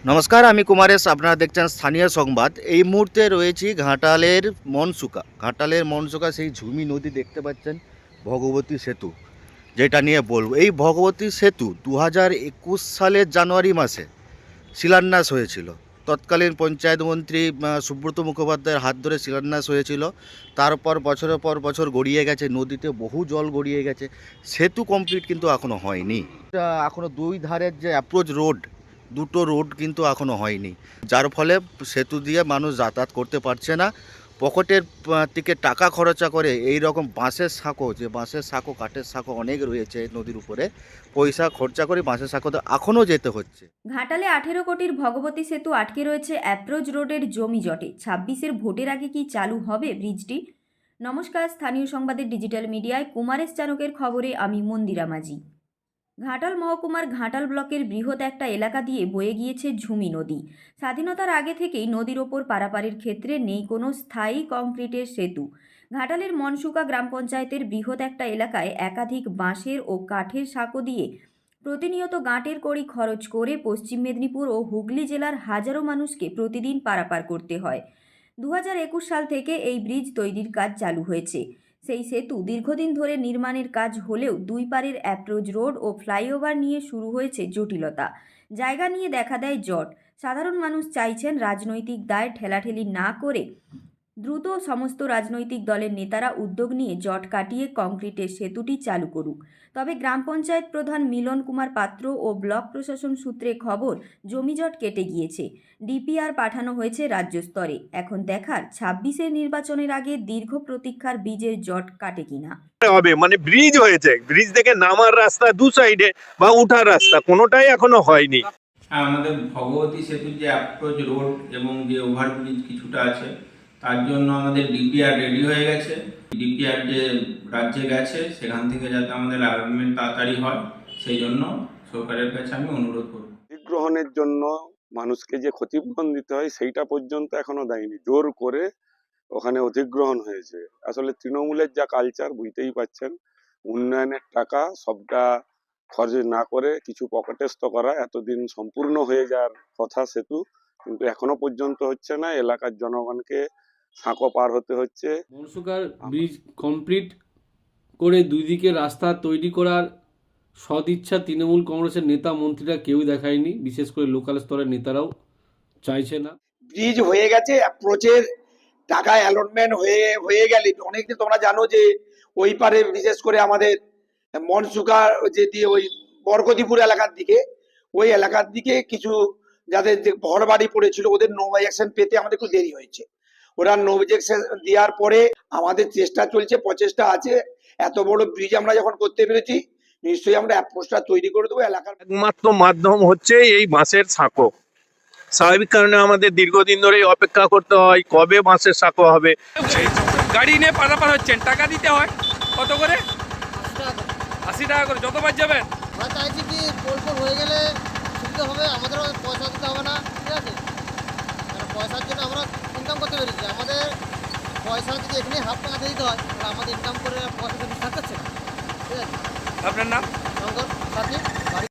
নমস্কার, আমি কুমারেশ। আপনারা দেখছেন স্থানীয় সংবাদ। এই মুহূর্তে রয়েছি ঘাটালের মনসুকা সেই ঝুমি নদী দেখতে পাচ্ছেন, ভগবতী সেতু যেটা নিয়ে বলবো। এই ভগবতী সেতু 2021 সালের জানুয়ারি মাসে শিলান্যাস হয়েছিল। তৎকালীন পঞ্চায়েত মন্ত্রী সুব্রত মুখোপাধ্যায়ের হাত ধরে শিলান্যাস হয়েছিল। তারপর বছরের পর বছর গড়িয়ে গেছে, নদীতে বহু জল গড়িয়ে গেছে, সেতু কমপ্লিট কিন্তু এখনও হয়নি। এখনও দুই ধারের যে অ্যাপ্রোচ রোড, দুটো রোড কিন্তু এখনও হয়নি, যার ফলে সেতু দিয়ে মানুষ যাতায়াত করতে পারছে না। পকেটের থেকে টাকা খরচা করে এই রকম বাঁশের সাঁকো কাঠের সাঁকো অনেক রয়েছে নদীর উপরে, পয়সা খরচা করে বাঁশের সাঁকোতে এখনও যেতে হচ্ছে। ঘাটালে 18 কোটির ভগবতী সেতু আটকে রয়েছে অ্যাপ্রোচ রোডের জমি জটে। 26-এর ভোটের আগে কি চালু হবে ব্রিজটি? নমস্কার, স্থানীয় সংবাদের ডিজিটাল মিডিয়ায় কুমারেশ চানকের খবরে আমি মন্দিরা মাঝি। ঘাটাল মহকুমার ঘাটাল ব্লকের বৃহৎ একটা এলাকা দিয়ে বয়ে গিয়েছে ঝুমি নদী। স্বাধীনতার আগে থেকেই নদীর ওপর পারাপারের ক্ষেত্রে নেই কোনো স্থায়ী কংক্রিটের সেতু। ঘাটালের মনসুকা গ্রাম পঞ্চায়েতের বৃহৎ একটা এলাকায় একাধিক বাঁশের ও কাঠের সাঁকো দিয়ে প্রতিনিয়ত গাঁটের কড়ি খরচ করে পশ্চিম মেদিনীপুর ও হুগলি জেলার হাজারো মানুষকে প্রতিদিন পারাপার করতে হয়। 2021 সাল থেকে এই ব্রিজ তৈরির কাজ চালু হয়েছে। সেই সেতু দীর্ঘদিন ধরে নির্মাণের কাজ হলেও দুই পারের অ্যাপ্রোচ রোড ও ফ্লাইওভার নিয়ে শুরু হয়েছে জটিলতা। জায়গা নিয়ে দেখা দেয় জট। সাধারণ মানুষ চাইছেন রাজনৈতিক দায় ঠেলাঠেলি না করে দ্রুত সমস্ত রাজনৈতিক দলের নেতারা উদ্যোগ নিয়ে জট কাটিয়ে কংক্রিটের সেতুটি চালু করুক। তবে গ্রাম পঞ্চায়েত প্রধান মিলন কুমার পাত্র ও ব্লক প্রশাসন সূত্রে খবর, জমিজট কেটে গিয়েছে। ডিপিআর পাঠানো হয়েছে রাজ্য স্তরে। এখন দেখার 26-এর নির্বাচনের আগে দীর্ঘ প্রতীক্ষার বীজের জট কাটে কিনা হবে। মানে ব্রিজ হয়েছে, ব্রিজ থেকে নামার রাস্তা দু সাইডে বা উঠার রাস্তা কোনোটাই এখনো হয়নি। আমাদের ভগবতী সেতুর যে অ্যাপ্রোচ রোড এবং যে ওভারব্রিজ কিছুটা আছে, তার জন্য আমাদের ডিপিআর রেডি হয়ে গেছে। ডিপিআর যে রাজ্যে গেছে, সেখান থেকে যাতে আমাদের অ্যালার্টমেন্ট তাড়াতাড়ি হয়, সেই জন্য সরকারের কাছে আমি অনুরোধ করব। অধিগ্রহণের জন্য মানুষকে যে ক্ষতিপূরণ দিতে হয় সেইটা পর্যন্ত এখনো দেয়নি, জোর করে ওখানে অধিগ্রহণ হয়েছে। আসলে তৃণমূলের যা কালচার বুঝতেই পাচ্ছেন, উন্নয়নের টাকা সবটা খরচ না করে কিছু পকেটস্থ করা। এতদিন সম্পূর্ণ হয়ে যাওয়ার কথা সেতু, কিন্তু এখনো পর্যন্ত হচ্ছে না। এলাকার জনগণকে সাঁকো পার হতে হচ্ছে। মনসুকার ব্রিজ কমপ্লিট করে দুই দিকে রাস্তা তৈরি করার সদিচ্ছা তৃণমূল কংগ্রেসের নেতা মন্ত্রীরা কেউই দেখায়নি, বিশেষ করে লোকাল স্তরের নেতারাও চাইছে না। ব্রিজ হয়ে গেছে, অ্যাপ্রোচের টাকা অ্যালটমেন্ট হয়ে গেলে অনেকদিন তোমরা জানো যে ওই পারে বিশেষ করে আমাদের মনসুকা যে দিয়ে ওই বরকতিপুর এলাকার দিকে, ওই এলাকার দিকে কিছু যাদের যে ঘর বাড়ি পড়েছিল ওদের নো অবজেকশন পেতে আমাদের একটু দেরি হয়েছে। ওরা নো অবজেকশন দেওয়ার পরে আমাদের চেষ্টা চলছে, প্রচেষ্টা আছে। এত বড় ব্রিজ আমরা যখন করতে পেরেছি, নিশ্চয়ই আমরা অ্যাপ্রোচটা তৈরি করে দেবো। এলাকার একমাত্র মাধ্যম হচ্ছে এই বাঁশের সাঁকো। স্বাভাবিক কারণে আমাদের দীর্ঘদিন ধরে অপেক্ষা করতে হয় কবে বাঁশের সাঁকো হবে। গাড়ি নিয়ে পারাপার হচ্ছেন, টাকা দিতে হয় কত করে? 80 টাকা করে। যতবার যাবেন। আমরা চাইছি কি পোল হয়ে গেলে সুবিধা হবে, আমাদেরও পয়সা দিতে হবে না, ঠিক আছে? মানে পয়সার জন্য আমরা ইনকাম করতে পেরেছি। আমাদের পয়সা যদি এখানে হাফ টাকা দিতে হয়, তাহলে আমাদের ইনকাম করে পয়সাটা বিশ্বাস করছে না, ঠিক আছে? আপনার নাম? শঙ্কর সাথী, বাড়ি